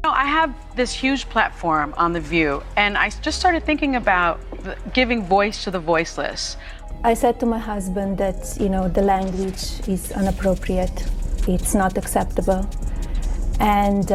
I have this huge platform on The View, and I just started thinking about giving voice to the voiceless. I said to my husband that, the language is inappropriate. It's not acceptable. And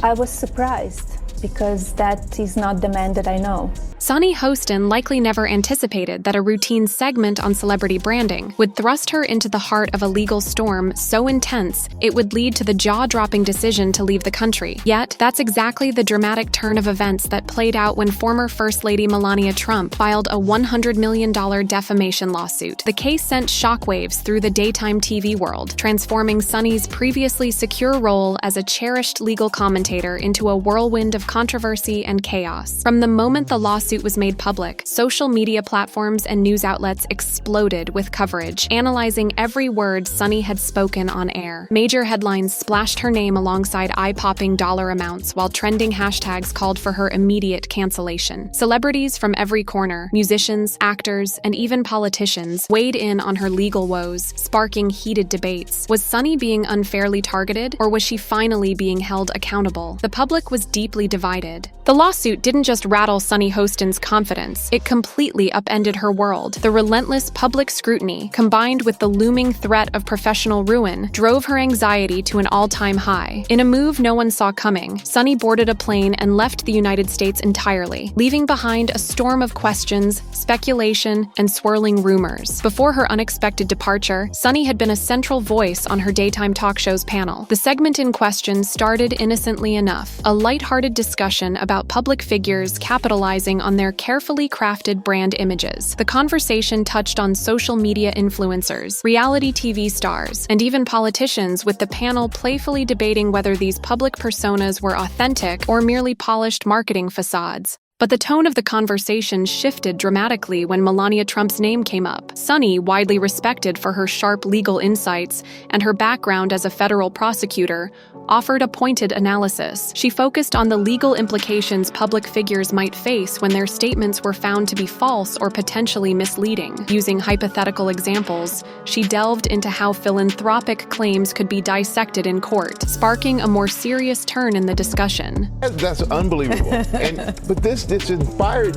I was surprised because that is not the man that I know. Sunny Hostin likely never anticipated that a routine segment on celebrity branding would thrust her into the heart of a legal storm so intense it would lead to the jaw-dropping decision to leave the country. Yet, that's exactly the dramatic turn of events that played out when former First Lady Melania Trump filed a $100 million defamation lawsuit. The case sent shockwaves through the daytime TV world, transforming Sunny's previously secure role as a cherished legal commentator into a whirlwind of controversy and chaos. From the moment the lawsuit was made public, social media platforms and news outlets exploded with coverage, analyzing every word Sunny had spoken on air. Major headlines splashed her name alongside eye-popping dollar amounts, while trending hashtags called for her immediate cancellation. Celebrities from every corner, musicians, actors, and even politicians, weighed in on her legal woes, sparking heated debates. Was Sunny being unfairly targeted, or was she finally being held accountable? The public was deeply divided. The lawsuit didn't just rattle Sunny Hostin's confidence, it completely upended her world. The relentless public scrutiny, combined with the looming threat of professional ruin, drove her anxiety to an all-time high. In a move no one saw coming, Sunny boarded a plane and left the United States entirely, leaving behind a storm of questions, speculation, and swirling rumors. Before her unexpected departure, Sunny had been a central voice on her daytime talk show's panel. The segment in question started innocently enough, a lighthearted discussion about public figures capitalizing on their carefully crafted brand images. The conversation touched on social media influencers, reality TV stars, and even politicians, with the panel playfully debating whether these public personas were authentic or merely polished marketing facades. But the tone of the conversation shifted dramatically when Melania Trump's name came up. Sunny, widely respected for her sharp legal insights and her background as a federal prosecutor, offered a pointed analysis. She focused on the legal implications public figures might face when their statements were found to be false or potentially misleading. Using hypothetical examples, she delved into how philanthropic claims could be dissected in court, sparking a more serious turn in the discussion. That's unbelievable. But this is inspired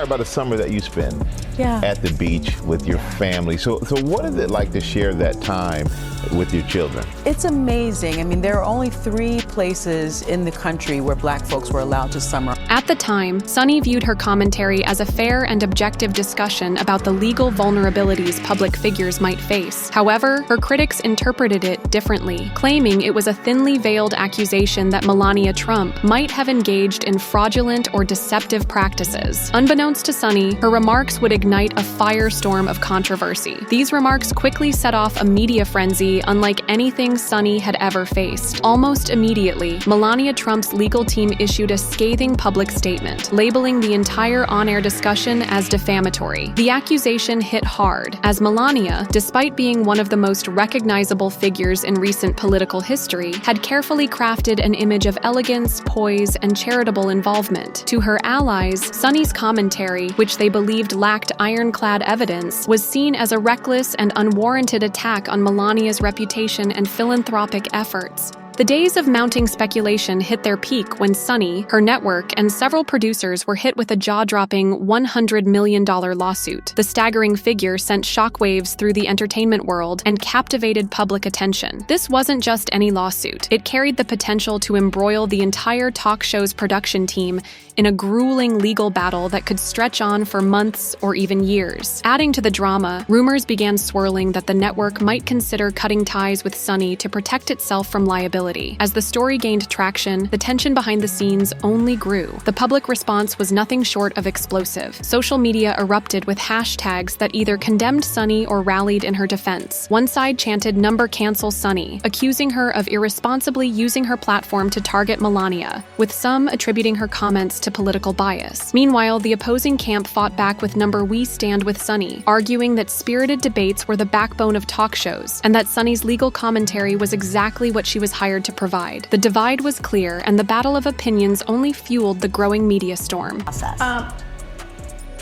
by the summer that you spend at the beach with your family. So what is it like to share that time with your children? It's amazing. I mean, there are only 3 places in the country where Black folks were allowed to summer. At the time, Sunny viewed her commentary as a fair and objective discussion about the legal vulnerabilities public figures might face. However, her critics interpreted it differently, claiming it was a thinly veiled accusation that Melania Trump might have engaged in fraudulent or deceptive practices. Unbeknownst to Sunny, her remarks would ignite a firestorm of controversy. These remarks quickly set off a media frenzy unlike anything Sunny had ever faced. Almost immediately, Melania Trump's legal team issued a scathing public statement, labeling the entire on-air discussion as defamatory. The accusation hit hard, as Melania, despite being one of the most recognizable figures in recent political history, had carefully crafted an image of elegance, poise, and charitable involvement. To her allies, Sunny's commentary, which they believed lacked ironclad evidence, was seen as a reckless and unwarranted attack on Melania's reputation and philanthropic efforts. The days of mounting speculation hit their peak when Sunny, her network, and several producers were hit with a jaw-dropping $100 million lawsuit. The staggering figure sent shockwaves through the entertainment world and captivated public attention. This wasn't just any lawsuit. It carried the potential to embroil the entire talk show's production team in a grueling legal battle that could stretch on for months or even years. Adding to the drama, rumors began swirling that the network might consider cutting ties with Sunny to protect itself from liability. As the story gained traction, the tension behind the scenes only grew. The public response was nothing short of explosive. Social media erupted with hashtags that either condemned Sunny or rallied in her defense. One side chanted "Cancel Sunny," accusing her of irresponsibly using her platform to target Melania, with some attributing her comments to political bias. Meanwhile, the opposing camp fought back with "We stand with Sunny," arguing that spirited debates were the backbone of talk shows, and that Sunny's legal commentary was exactly what she was hired to provide. The divide was clear, and the battle of opinions only fueled the growing media storm.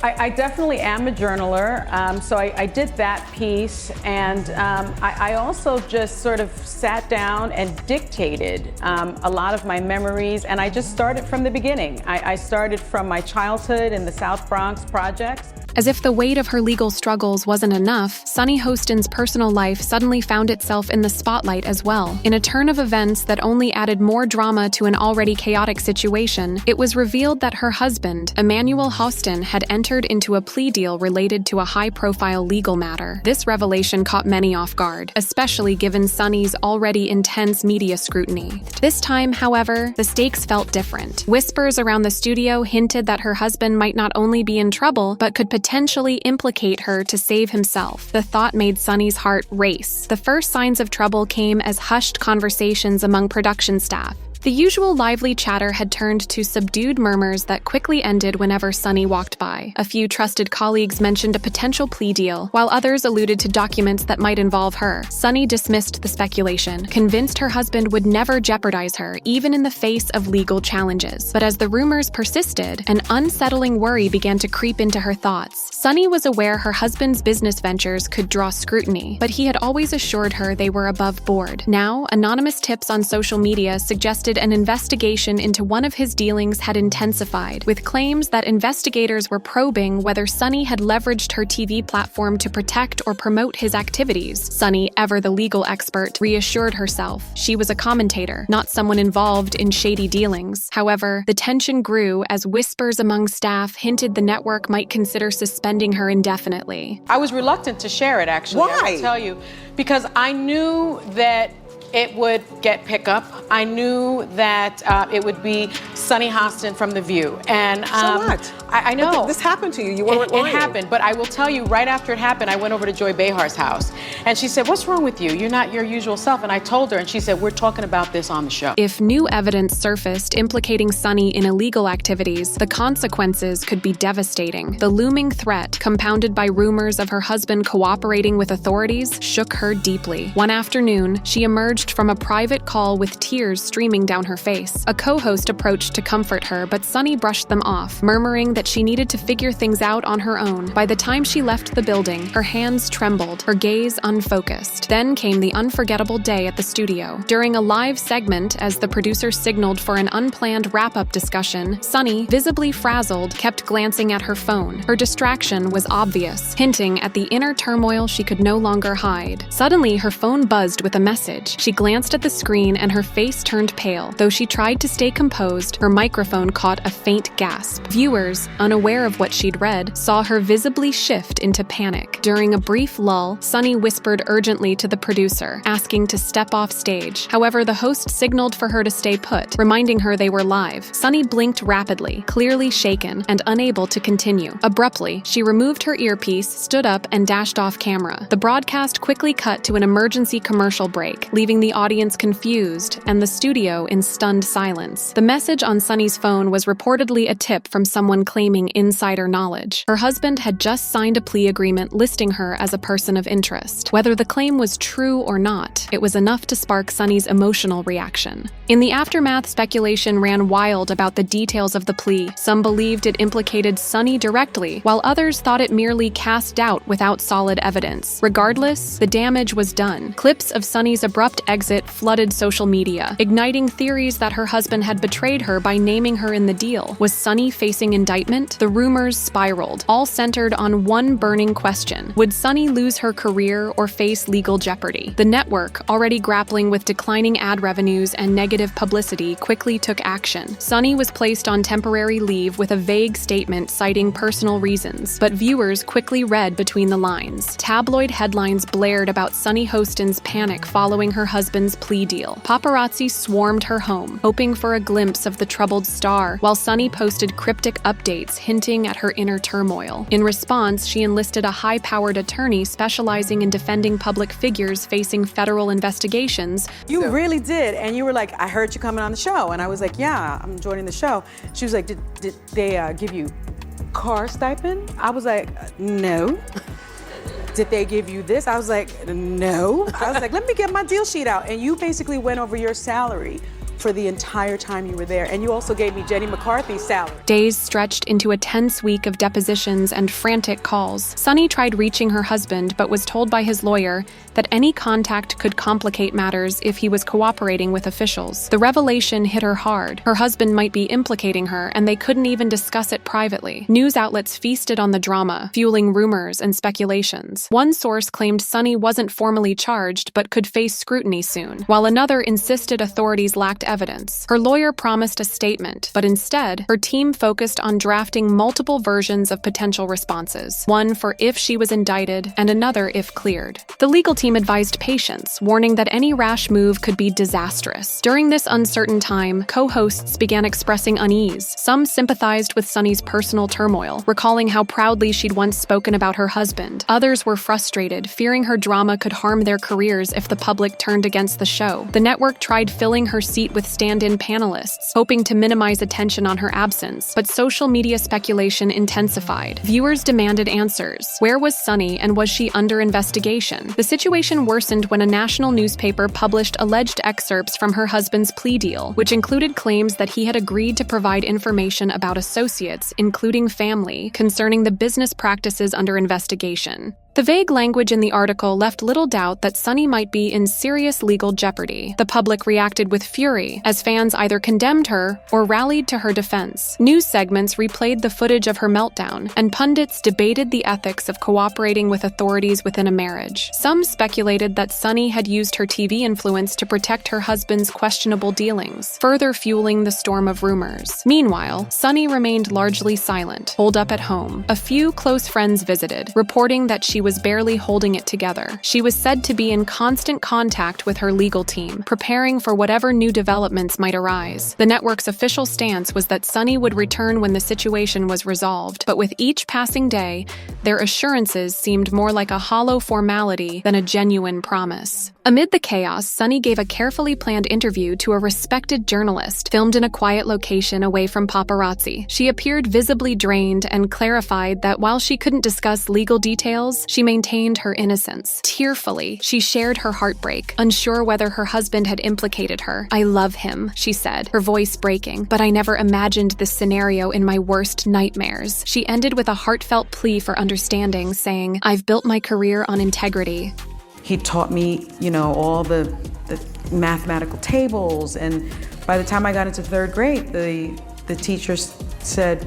I definitely am a journaler, so I did that piece, and I also just sort of sat down and dictated a lot of my memories, and I just started from the beginning. I started from my childhood in the South Bronx projects. As if the weight of her legal struggles wasn't enough, Sunny Hostin's personal life suddenly found itself in the spotlight as well. In a turn of events that only added more drama to an already chaotic situation, it was revealed that her husband, Emmanuel Hostin, had entered into a plea deal related to a high-profile legal matter. This revelation caught many off guard, especially given Sunny's already intense media scrutiny. This time, however, the stakes felt different. Whispers around the studio hinted that her husband might not only be in trouble, but could potentially implicate her to save himself. The thought made Sunny's heart race. The first signs of trouble came as hushed conversations among production staff. The usual lively chatter had turned to subdued murmurs that quickly ended whenever Sunny walked by. A few trusted colleagues mentioned a potential plea deal, while others alluded to documents that might involve her. Sunny dismissed the speculation, convinced her husband would never jeopardize her, even in the face of legal challenges. But as the rumors persisted, an unsettling worry began to creep into her thoughts. Sunny was aware her husband's business ventures could draw scrutiny, but he had always assured her they were above board. Now, anonymous tips on social media suggested an investigation into one of his dealings had intensified, with claims that investigators were probing whether Sunny had leveraged her TV platform to protect or promote his activities. Sunny, ever the legal expert, reassured herself. She was a commentator, not someone involved in shady dealings. However, the tension grew as whispers among staff hinted the network might consider suspending her indefinitely. I was reluctant to share it, actually. Why? I will tell you, because I knew that it would get pickup. I knew that it would be Sunny Hostin from The View. And so what? I know. But this happened to you. You weren't lying. It happened, but I will tell you, right after it happened, I went over to Joy Behar's house. And she said, "What's wrong with you? You're not your usual self." And I told her, and she said, "We're talking about this on the show." If new evidence surfaced implicating Sunny in illegal activities, the consequences could be devastating. The looming threat, compounded by rumors of her husband cooperating with authorities, shook her deeply. One afternoon, she emerged from a private call with tears streaming down her face. A co-host approached to comfort her, but Sunny brushed them off, murmuring that she needed to figure things out on her own. By the time she left the building, her hands trembled, her gaze unfocused. Then came the unforgettable day at the studio. During a live segment, as the producer signaled for an unplanned wrap-up discussion, Sunny, visibly frazzled, kept glancing at her phone. Her distraction was obvious, hinting at the inner turmoil she could no longer hide. Suddenly, her phone buzzed with a message. She glanced at the screen and her face turned pale. Though she tried to stay composed, her microphone caught a faint gasp. Viewers, unaware of what she'd read, saw her visibly shift into panic. During a brief lull, Sunny whispered urgently to the producer, asking to step off stage. However, the host signaled for her to stay put, reminding her they were live. Sunny blinked rapidly, clearly shaken and unable to continue. Abruptly, she removed her earpiece, stood up, and dashed off camera. The broadcast quickly cut to an emergency commercial break, leaving the audience confused and the studio in stunned silence. The message on Sunny's phone was reportedly a tip from someone claiming insider knowledge. Her husband had just signed a plea agreement listing her as a person of interest. Whether the claim was true or not, it was enough to spark Sunny's emotional reaction. In the aftermath, speculation ran wild about the details of the plea. Some believed it implicated Sunny directly, while others thought it merely cast doubt without solid evidence. Regardless, the damage was done. Clips of Sunny's abrupt exit flooded social media, igniting theories that her husband had betrayed her by naming her in the deal. Was Sunny facing indictment? The rumors spiraled, all centered on one burning question. Would Sunny lose her career or face legal jeopardy? The network, already grappling with declining ad revenues and negative publicity, quickly took action. Sunny was placed on temporary leave with a vague statement citing personal reasons, but viewers quickly read between the lines. Tabloid headlines blared about Sunny Hostin's panic following her husband's plea deal. Paparazzi swarmed her home, hoping for a glimpse of the troubled star, while Sunny posted cryptic updates hinting at her inner turmoil. In response, she enlisted a high-powered attorney specializing in defending public figures facing federal investigations. You really did, and you were like, "I heard you coming on the show," and I was like, "Yeah, I'm joining the show." She was like, "Did they give you car stipend?" I was like, "No." "Did they give you this?" I was like, "No." I was like, "Let me get my deal sheet out." And you basically went over your salary for the entire time you were there. And you also gave me Jenny McCarthy's salary. Days stretched into a tense week of depositions and frantic calls. Sunny tried reaching her husband, but was told by his lawyer that any contact could complicate matters if he was cooperating with officials. The revelation hit her hard. Her husband might be implicating her, and they couldn't even discuss it privately. News outlets feasted on the drama, fueling rumors and speculations. One source claimed Sunny wasn't formally charged, but could face scrutiny soon, while another insisted authorities lacked evidence. Her lawyer promised a statement, but instead, her team focused on drafting multiple versions of potential responses, one for if she was indicted and another if cleared. The legal team advised patience, warning that any rash move could be disastrous. During this uncertain time, co-hosts began expressing unease. Some sympathized with Sunny's personal turmoil, recalling how proudly she'd once spoken about her husband. Others were frustrated, fearing her drama could harm their careers if the public turned against the show. The network tried filling her seat with stand-in panelists, hoping to minimize attention on her absence, but social media speculation intensified. Viewers demanded answers. Where was Sunny, and was she under investigation? The situation worsened when a national newspaper published alleged excerpts from her husband's plea deal, which included claims that he had agreed to provide information about associates, including family, concerning the business practices under investigation. The vague language in the article left little doubt that Sunny might be in serious legal jeopardy. The public reacted with fury, as fans either condemned her or rallied to her defense. News segments replayed the footage of her meltdown, and pundits debated the ethics of cooperating with authorities within a marriage. Some speculated that Sunny had used her TV influence to protect her husband's questionable dealings, further fueling the storm of rumors. Meanwhile, Sunny remained largely silent, holed up at home. A few close friends visited, reporting that she was barely holding it together. She was said to be in constant contact with her legal team, preparing for whatever new developments might arise. The network's official stance was that Sunny would return when the situation was resolved, but with each passing day, their assurances seemed more like a hollow formality than a genuine promise. Amid the chaos, Sunny gave a carefully planned interview to a respected journalist, filmed in a quiet location away from paparazzi. She appeared visibly drained and clarified that while she couldn't discuss legal details, she maintained her innocence. Tearfully, she shared her heartbreak, unsure whether her husband had implicated her. "I love him," she said, her voice breaking, "but I never imagined this scenario in my worst nightmares." She ended with a heartfelt plea for understanding, saying, "I've built my career on integrity." He taught me, all the mathematical tables, and by the time I got into third grade, the teacher said,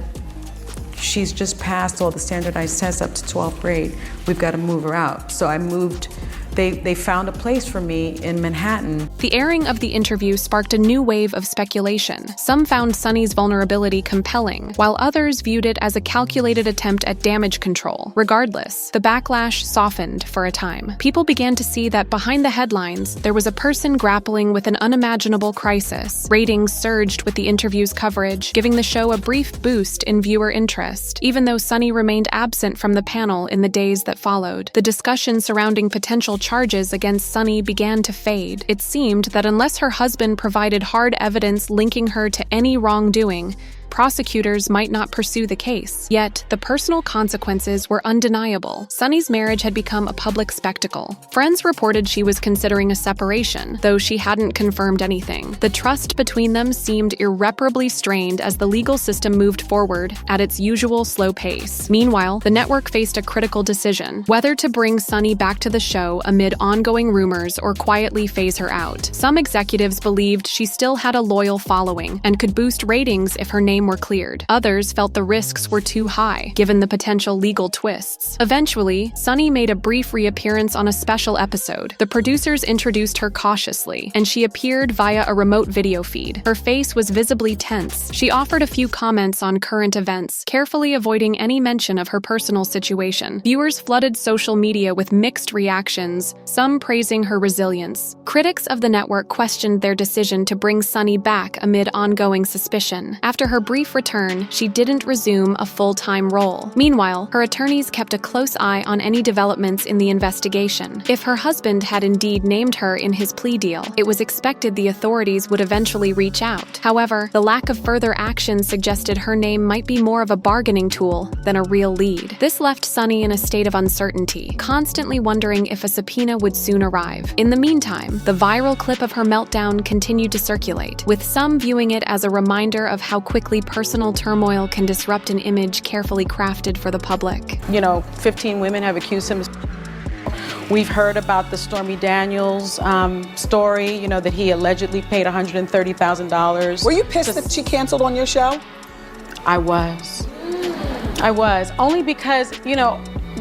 "She's just passed all the standardized tests up to 12th grade. We've got to move her out." So I moved. They found a place for me in Manhattan. The airing of the interview sparked a new wave of speculation. Some found Sunny's vulnerability compelling, while others viewed it as a calculated attempt at damage control. Regardless, the backlash softened for a time. People began to see that behind the headlines, there was a person grappling with an unimaginable crisis. Ratings surged with the interview's coverage, giving the show a brief boost in viewer interest. Even though Sunny remained absent from the panel in the days that followed, the discussion surrounding potential charges against Sunny began to fade. It seemed that unless her husband provided hard evidence linking her to any wrongdoing, prosecutors might not pursue the case. Yet, the personal consequences were undeniable. Sunny's marriage had become a public spectacle. Friends reported she was considering a separation, though she hadn't confirmed anything. The trust between them seemed irreparably strained as the legal system moved forward at its usual slow pace. Meanwhile, the network faced a critical decision: whether to bring Sunny back to the show amid ongoing rumors or quietly phase her out. Some executives believed she still had a loyal following and could boost ratings if her name were cleared. Others felt the risks were too high, given the potential legal twists. Eventually, Sunny made a brief reappearance on a special episode. The producers introduced her cautiously, and she appeared via a remote video feed. Her face was visibly tense. She offered a few comments on current events, carefully avoiding any mention of her personal situation. Viewers flooded social media with mixed reactions, some praising her resilience. Critics of the network questioned their decision to bring Sunny back amid ongoing suspicion. After her brief return, she didn't resume a full-time role. Meanwhile, her attorneys kept a close eye on any developments in the investigation. If her husband had indeed named her in his plea deal, it was expected the authorities would eventually reach out. However, the lack of further action suggested her name might be more of a bargaining tool than a real lead. This left Sunny in a state of uncertainty, constantly wondering if a subpoena would soon arrive. In the meantime, the viral clip of her meltdown continued to circulate, with some viewing it as a reminder of how quickly personal turmoil can disrupt an image carefully crafted for the public. 15 women have accused him. We've heard about the Stormy Daniels story, that he allegedly paid $130,000. Were you pissed that she canceled on your show? I was. Only because,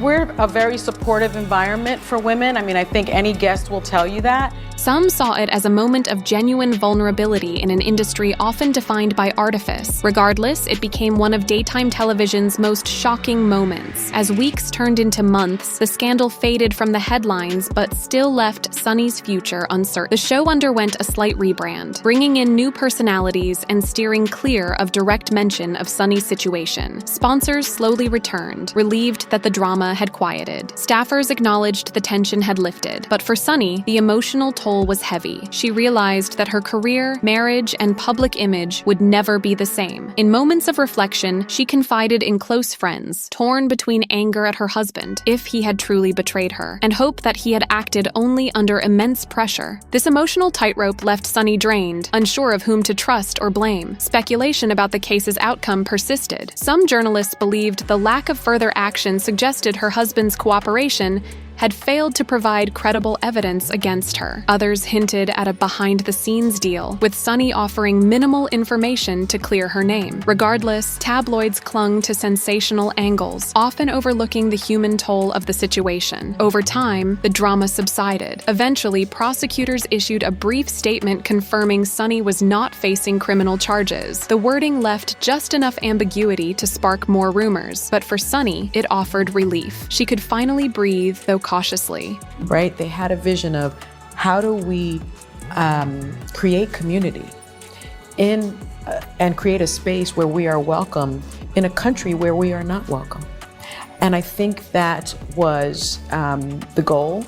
we're a very supportive environment for women. I think any guest will tell you that. Some saw it as a moment of genuine vulnerability in an industry often defined by artifice. Regardless, it became one of daytime television's most shocking moments. As weeks turned into months, the scandal faded from the headlines but still left Sunny's future uncertain. The show underwent a slight rebrand, bringing in new personalities and steering clear of direct mention of Sunny's situation. Sponsors slowly returned, relieved that the drama had quieted. Staffers acknowledged the tension had lifted. But for Sunny, the emotional toll was heavy. She realized that her career, marriage, and public image would never be the same. In moments of reflection, she confided in close friends, torn between anger at her husband, if he had truly betrayed her, and hope that he had acted only under immense pressure. This emotional tightrope left Sunny drained, unsure of whom to trust or blame. Speculation about the case's outcome persisted. Some journalists believed the lack of further action suggested her husband's cooperation had failed to provide credible evidence against her. Others hinted at a behind-the-scenes deal, with Sunny offering minimal information to clear her name. Regardless, tabloids clung to sensational angles, often overlooking the human toll of the situation. Over time, the drama subsided. Eventually, prosecutors issued a brief statement confirming Sunny was not facing criminal charges. The wording left just enough ambiguity to spark more rumors, but for Sunny, it offered relief. She could finally breathe, though cautiously. Right? They had a vision of how do we create community and create a space where we are welcome in a country where we are not welcome. And I think that was the goal.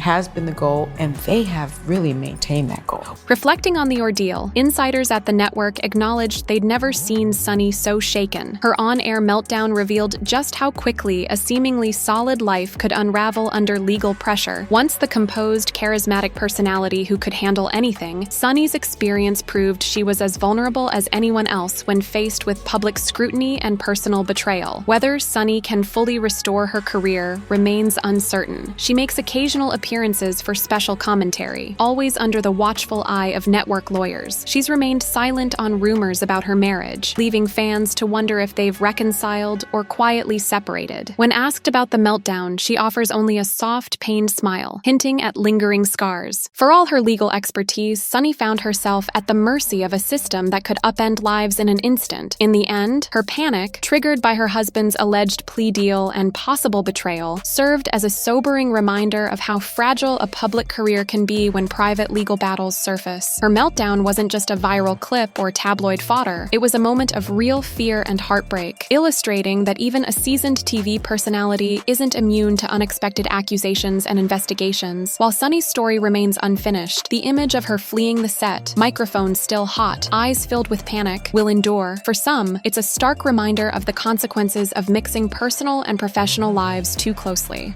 Has been the goal, and they have really maintained that goal. Reflecting on the ordeal, insiders at the network acknowledged they'd never seen Sunny so shaken. Her on-air meltdown revealed just how quickly a seemingly solid life could unravel under legal pressure. Once the composed, charismatic personality who could handle anything, Sunny's experience proved she was as vulnerable as anyone else when faced with public scrutiny and personal betrayal. Whether Sunny can fully restore her career remains uncertain. She makes occasional appearances for special commentary, always under the watchful eye of network lawyers. She's remained silent on rumors about her marriage, leaving fans to wonder if they've reconciled or quietly separated. When asked about the meltdown, she offers only a soft, pained smile, hinting at lingering scars. For all her legal expertise, Sunny found herself at the mercy of a system that could upend lives in an instant. In the end, her panic, triggered by her husband's alleged plea deal and possible betrayal, served as a sobering reminder of how fragile a public career can be when private legal battles surface. Her meltdown wasn't just a viral clip or tabloid fodder. It was a moment of real fear and heartbreak, illustrating that even a seasoned TV personality isn't immune to unexpected accusations and investigations. While Sunny's story remains unfinished, the image of her fleeing the set, microphone still hot, eyes filled with panic, will endure. For some, it's a stark reminder of the consequences of mixing personal and professional lives too closely.